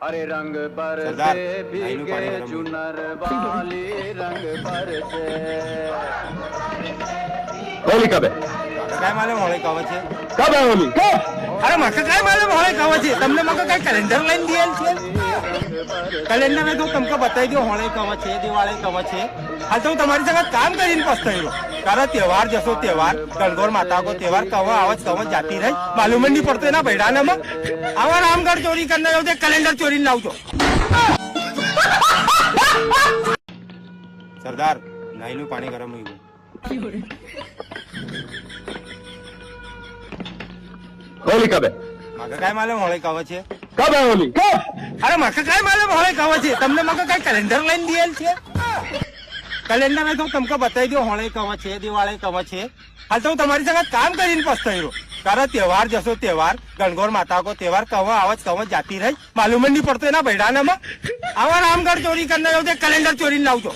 अरे रंग पर से भीगे चुनर वाली रंग पर से होली कब है? काय मालूम होळी कवा છે? कब है होली? અરે મને काय मालूम होळी कवा છે? તમને મને કઈ કેલેન્ડર લઈને દિયેલ છે? કેલેન્ડર મેં તો તમને બતાવી દો હોળી કવા છે, દિવાળી કવા છે. હાલ તો હું તમારી સાથે કામ કરીને પસ્તાયો. કારણ તહેવાર જશો તહેવાર, ગણગોર માતા કો તહેવાર કવા આવત કવા જાતી રહી. માલુમ જ નહીં પડતો એના ભૈડાનામાં. આવા રામગઢ ચોરી કરીને આવજો, કેલેન્ડર ચોરીને લાવજો. સરદાર નાઈનું પાણી ગરમ હોય होली कब है? માકે काय मालूम હોળી કવા છે? कब है होली? कब? અરે મને काय मालूम હોળી કવા છે? તમને મને કઈ કેલેન્ડર લઈને દિયેલ છે? કેલેન્ડર મેં તો તમને બતાવી દો હોળી કવા છે, દિવાળી કવા છે. હાલ તો હું તમારી સાથે કામ કરીને પસ્તાયો. કારણ તહેવાર જશો તહેવાર, ગણગોર માતા કો તહેવાર કવા આવત કવા જાતી રહી. માલુમ જ નહીં પડતો એના ભૈડાનામાં. આવા રામગઢ ચોરી કરીને આવજો, કેલેન્ડર ચોરીને લાવજો.